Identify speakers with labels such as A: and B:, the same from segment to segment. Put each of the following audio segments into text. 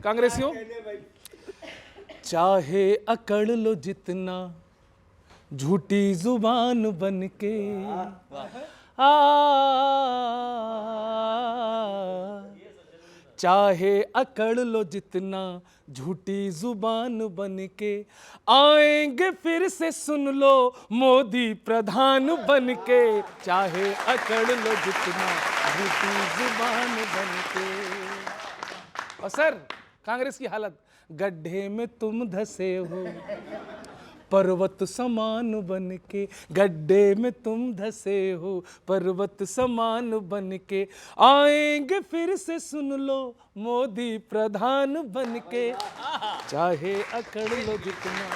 A: कांग्रेसियों, चाहे अकड़ लो जितना झूठी जुबान बन के, चाहे अकड़ लो जितना झूठी जुबान बन के, आएंगे फिर से सुन लो मोदी प्रधान बन के, चाहे अकड़ लो जितना झूठी जुबान बन के। और सर कांग्रेस की हालत, गड्ढे में तुम धसे हो पर्वत समान बन के, गड्ढे में तुम धसे हो पर्वत समान बन के, आएंगे फिर से सुन लो मोदी प्रधान बन के, चाहे अकड़ लो जितना।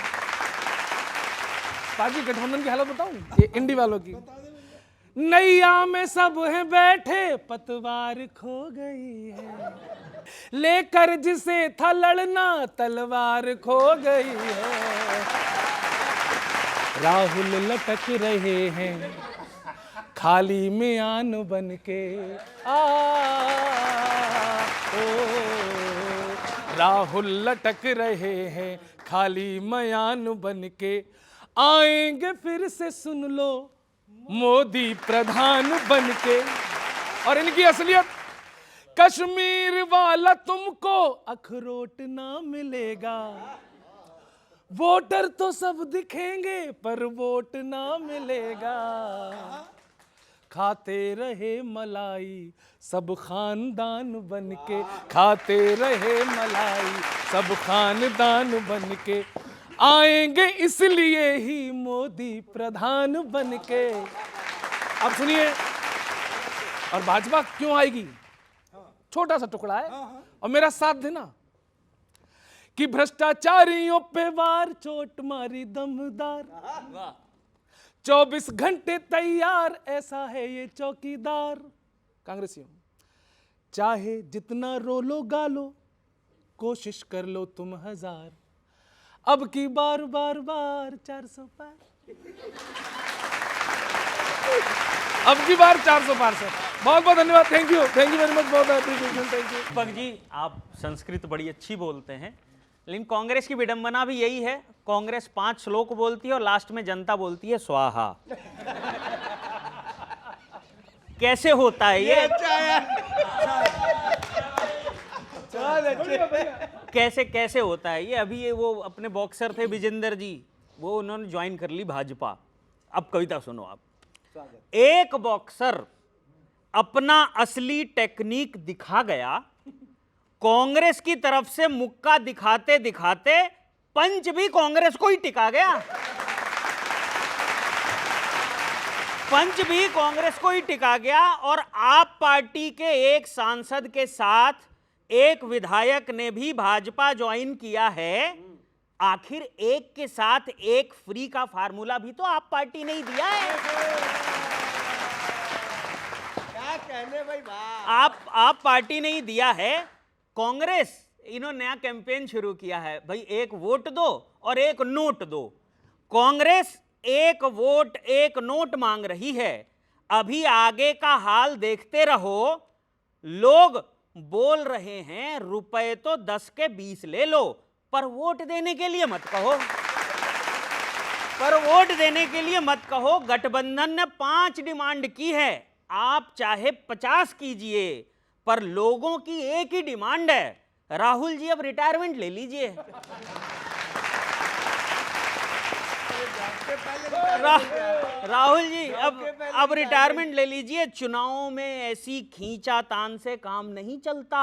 A: पार्टी गठबंधन की हालत बताऊं, ये इंडी वालों की। नैया में सब हैं बैठे, पतवार खो गई है, लेकर जिसे था लड़ना तलवार खो गई है। राहुल लटक रहे हैं खाली म्यान बन के, राहुल लटक रहे हैं खाली म्यान बन के, आएंगे फिर से सुन लो मोदी प्रधान बन के। और इनकी असलियत, कश्मीर वाला तुमको अखरोट ना मिलेगा, वोटर तो सब दिखेंगे पर वोट ना मिलेगा, खाते रहे मलाई सब खानदान बन के, खाते रहे मलाई सब खानदान बन के, आएंगे इसलिए ही मोदी प्रधान बन के। अब सुनिए, और भाजपा क्यों आएगी, छोटा सा टुकड़ा है और मेरा साथ देना, कि भ्रष्टाचारियों पे वार चोट मारी दमदार, 24 घंटे तैयार ऐसा है ये चौकीदार। कांग्रेसियों, चाहे जितना रोलो गालो कोशिश कर लो तुम हजार, अब की बार बार बार 400 पार, अब की बार 400 पार। सर बहुत बहुत धन्यवाद, थैंक यू वेरी मच, बहुत appreciation, thank you.
B: Deepak ji, आप संस्कृत बड़ी अच्छी बोलते हैं, लेकिन कांग्रेस की विडंबना भी यही है, कांग्रेस 5 श्लोक बोलती है और लास्ट में जनता बोलती है स्वाहा। कैसे होता है ये? कैसे होता है ये? अभी ये वो अपने बॉक्सर थे विजेंद्र जी, वो उन्होंने ज्वाइन कर ली भाजपा। अब कविता सुनो आप। एक बॉक्सर अपना असली टेक्निक दिखा गया, कांग्रेस की तरफ से मुक्का दिखाते दिखाते पंच भी कांग्रेस को ही टिका गया, पंच भी कांग्रेस को ही टिका गया। और आप पार्टी के एक सांसद के साथ एक विधायक ने भी भाजपा ज्वाइन किया है। आखिर एक के साथ एक फ्री का फार्मूला भी तो आप पार्टी ने ही दिया है।
C: क्या कहने भाई,
B: आप पार्टी ने ही दिया है। कांग्रेस, इन्होंने नया कैंपेन शुरू किया है, भाई एक वोट दो और एक नोट दो। कांग्रेस एक वोट एक नोट मांग रही है। अभी आगे का हाल देखते रहो। लोग बोल रहे हैं रुपए तो 10 के 20 ले लो, पर वोट देने के लिए मत कहो, पर वोट देने के लिए मत कहो। गठबंधन ने 5 डिमांड की है, आप चाहे 50 कीजिए, पर लोगों की एक ही डिमांड है, राहुल जी अब रिटायरमेंट ले लीजिए। राहुल जी अब रिटायरमेंट ले लीजिए। चुनावों में ऐसी खींचातान से काम नहीं चलता।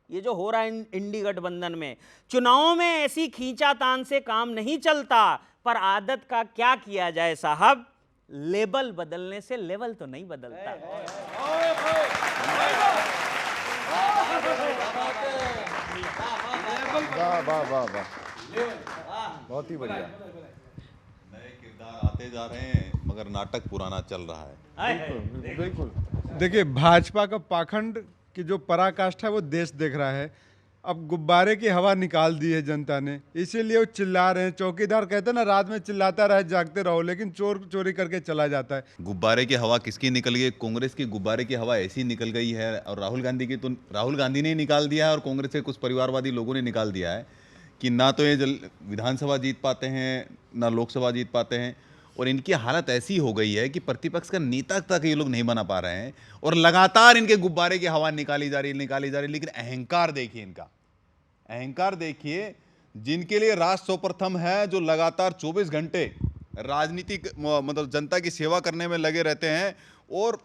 B: ये जो हो रहा है इंडी गठबंधन में, चुनावों में ऐसी खींचातान से काम नहीं चलता। पर आदत का क्या किया जाए साहब, लेबल बदलने से लेवल तो नहीं बदलता।
D: वाह वाह वाह वाह, बहुत ही बढ़िया।
E: नए किरदार आते जा रहे हैं, मगर नाटक पुराना चल रहा है।
D: बिल्कुल।
F: देखिए, भाजपा का पाखंड की जो पराकाष्ठा है वो देश देख रहा है।
D: अब गुब्बारे की हवा निकाल दी है जनता ने, इसीलिए वो चिल्ला रहे हैं। चौकीदार कहते हैं ना, रात में चिल्लाता रहे जागते रहो, लेकिन चोर चोरी करके चला जाता है।
E: गुब्बारे की हवा किसकी निकल गई? कांग्रेस की गुब्बारे की हवा ऐसी निकल गई है। और राहुल गांधी की तो राहुल गांधी ने निकाल दिया है और कांग्रेस के कुछ परिवारवादी लोगों ने निकाल दिया है कि ना तो ये विधानसभा जीत पाते हैं, ना लोकसभा जीत पाते हैं। और इनकी हालत ऐसी हो गई है कि प्रतिपक्ष का नेता तक ये लोग नहीं बना पा रहे हैं और लगातार इनके गुब्बारे की हवा निकाली जा रही। लेकिन अहंकार देखिए इनका, अहंकार देखिए। जिनके लिए राष्ट्र सर्वप्रथम है, जो लगातार 24 घंटे राजनीतिक मतलब जनता की सेवा करने में लगे रहते हैं और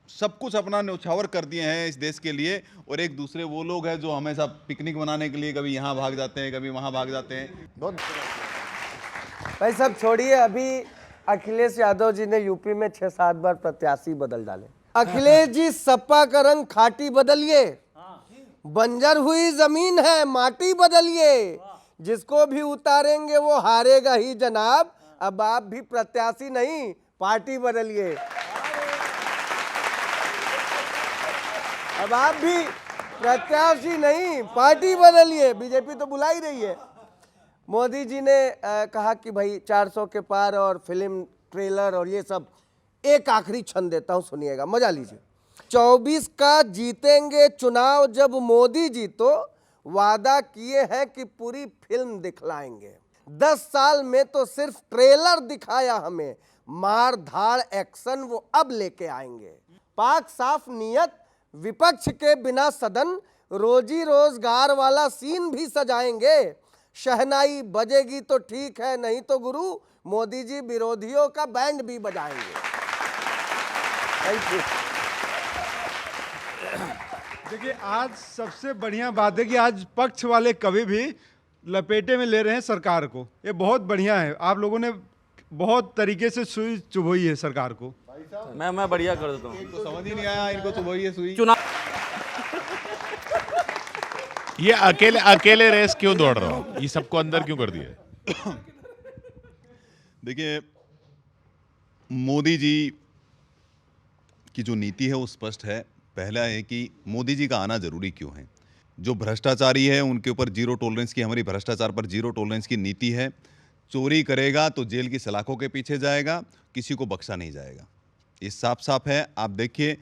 E: सब कुछ अपना न्यौछावर कर दिए हैं इस देश के लिए। और एक दूसरे वो लोग हैं जो हमेशा पिकनिक मनाने के लिए कभी यहाँ भाग जाते हैं, कभी वहाँ भाग जाते हैं।
C: भाई सब छोड़िए, अभी अखिलेश यादव जी ने यूपी में 6-7 बार प्रत्याशी बदल डाले। अखिलेश जी, सपा का रंग खाटी बदलिए, बंजर हुई जमीन है माटी बदलिए, जिसको भी उतारेंगे वो हारेगा ही जनाब। अब आप भी प्रत्याशी नहीं, पार्टी बदलिए। अब आप भी प्रत्याशी नहीं, पार्टी बदलिए। बीजेपी तो बुला ही रही है। मोदी जी ने कहा कि भाई 400 के पार और फिल्म ट्रेलर और ये सब। एक आखिरी क्षण देता हूं, सुनिएगा, मजा लीजिए। 24 का जीतेंगे चुनाव जब मोदी जी, तो वादा किए हैं कि पूरी फिल्म दिखलाएंगे। 10 साल में तो सिर्फ ट्रेलर दिखाया हमें, मार धाड़ एक्शन वो अब लेके आएंगे। पाक साफ नियत, विपक्ष के बिना सदन, रोजी रोजगार वाला सीन भी सजाएंगे। शहनाई बजेगी तो ठीक है, नहीं तो गुरु मोदी जी विरोधियों का बैंड भी बजाएंगे।
D: देखिए, आज सबसे बढ़िया बात है कि आज पक्ष वाले कभी भी लपेटे में ले रहे हैं सरकार को। ये बहुत बढ़िया है, आप लोगों ने बहुत तरीके से सुई चुभोई है सरकार को।
F: मैं बढ़िया कर देता हूँ।
E: इनको समझ ही नहीं आया, इनको तो वही है सुई।
G: ये अकेले रेस क्यों दौड़ रहा हूं? ये सबको अंदर क्यों कर दिया?
E: देखिए, मोदी जी की जो नीति है वो स्पष्ट है। पहला है कि मोदी जी का आना जरूरी क्यों है। जो भ्रष्टाचारी है उनके ऊपर जीरो टॉलरेंस की, हमारी भ्रष्टाचार पर जीरो टॉलरेंस की नीति है। चोरी करेगा तो जेल की सलाखों के पीछे जाएगा, किसी को बख्शा नहीं जाएगा। ये साफ साफ है। आप देखिए,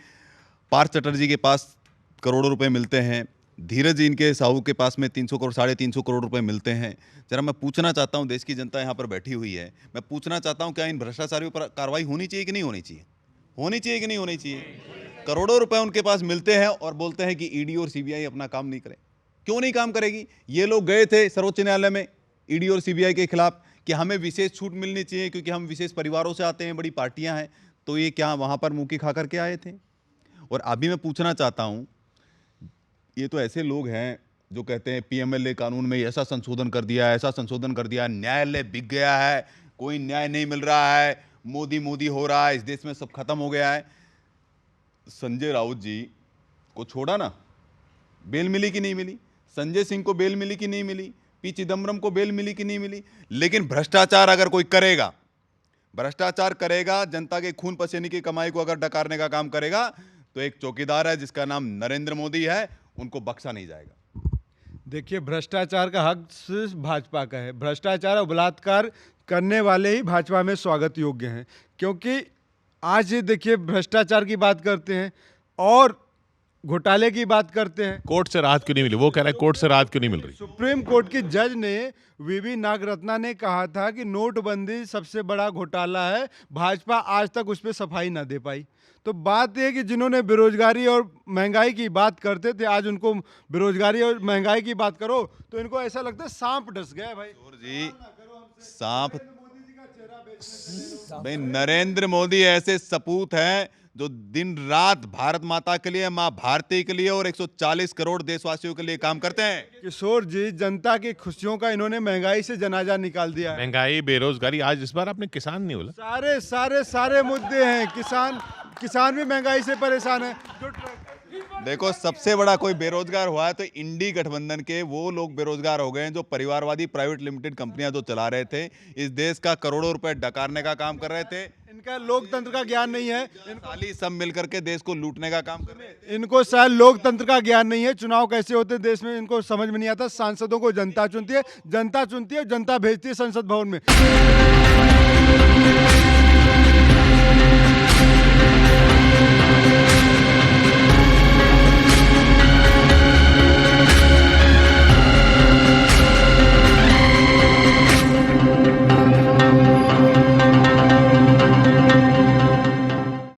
E: पार्थ चटर्जी के पास करोड़ों रुपए मिलते हैं, धीरज इनके साहू के पास में 300 करोड़ 350 करोड़ रुपए मिलते हैं। जरा मैं पूछना चाहता हूं, देश की जनता यहाँ पर बैठी हुई है, मैं पूछना चाहता हूं, क्या इन भ्रष्टाचारियों पर कार्रवाई होनी चाहिए कि नहीं होनी चाहिए? होनी चाहिए कि नहीं होनी चाहिए? करोड़ों रुपए उनके पास मिलते हैं और बोलते हैं कि ईडी और सीबीआई अपना काम नहीं करे। क्यों नहीं काम करेगी? ये लोग गए थे सर्वोच्च न्यायालय में ईडी और सीबीआई के खिलाफ कि हमें विशेष छूट मिलनी चाहिए क्योंकि हम विशेष परिवारों से आते हैं, बड़ी पार्टियां हैं। तो ये क्या वहां पर मुंह की खा करके आए थे? और अभी मैं पूछना चाहता हूं, ये तो ऐसे लोग हैं जो कहते हैं पीएमएलए कानून में ऐसा संशोधन कर दिया, ऐसा संशोधन कर दिया, न्यायालय बिक गया है, कोई न्याय नहीं मिल रहा है, मोदी मोदी हो रहा है, इस देश में सब खत्म हो गया है। संजय राउत जी को छोड़ा ना, बेल मिली कि नहीं मिली? संजय सिंह को बेल मिली कि नहीं मिली? पी चिदम्बरम को बेल मिली कि नहीं मिली? लेकिन भ्रष्टाचार अगर कोई करेगा, भ्रष्टाचार करेगा, जनता के खून पसीने की कमाई को अगर डकारने का काम करेगा, तो एक चौकीदार है जिसका नाम नरेंद्र मोदी है, उनको बख्शा नहीं जाएगा।
D: देखिए, भ्रष्टाचार का हक सिर्फ भाजपा का है। भ्रष्टाचार और बलात्कार करने वाले ही भाजपा में स्वागत योग्य हैं, क्योंकि आज ये देखिए, भ्रष्टाचार की बात करते हैं और घोटाले की बात करते हैं।
G: कोर्ट से राहत क्यों नहीं मिली? वो कह रहा है कोर्ट से राहत क्यों नहीं मिल रही?
D: सुप्रीम कोर्ट की जज ने वीवी नागरत्ना ने कहा था कि नोटबंदी सबसे बड़ा घोटाला है, भाजपा आज तक उस पर सफाई ना दे पाई। तो बात यह कि जिन्होंने बेरोजगारी और महंगाई की बात करते थे, आज उनको बेरोजगारी और महंगाई की बात करो तो इनको ऐसा लगता है सांप डस गया है। भाई
E: जी, सांप भाई, नरेंद्र मोदी ऐसे सपूत हैं जो दिन रात भारत माता के लिए, माँ भारती के लिए और 140 करोड़ देशवासियों के लिए काम करते हैं।
D: किशोर जी, जनता की खुशियों का इन्होंने महंगाई से जनाजा निकाल दिया है।
G: महंगाई, बेरोजगारी, आज इस बार आपने किसान नहीं बोला।
D: सारे मुद्दे हैं। किसान भी महंगाई से परेशान है।
E: देखो, सबसे बड़ा कोई बेरोजगार हुआ है तो इंडी गठबंधन के वो लोग बेरोजगार हो गए हैं जो परिवारवादी प्राइवेट लिमिटेड कंपनियां जो चला रहे थे, इस देश का करोड़ों रुपए डकारने का काम कर रहे थे।
D: इनका लोकतंत्र का ज्ञान नहीं है,
E: साली सब मिलकर के देश को लूटने का काम कर रहे हैं।
D: इनको शायद लोकतंत्र का ज्ञान नहीं है, चुनाव कैसे होते हैं देश में इनको समझ में नहीं आता। सांसदों को जनता चुनती है, जनता भेजती है संसद भवन में।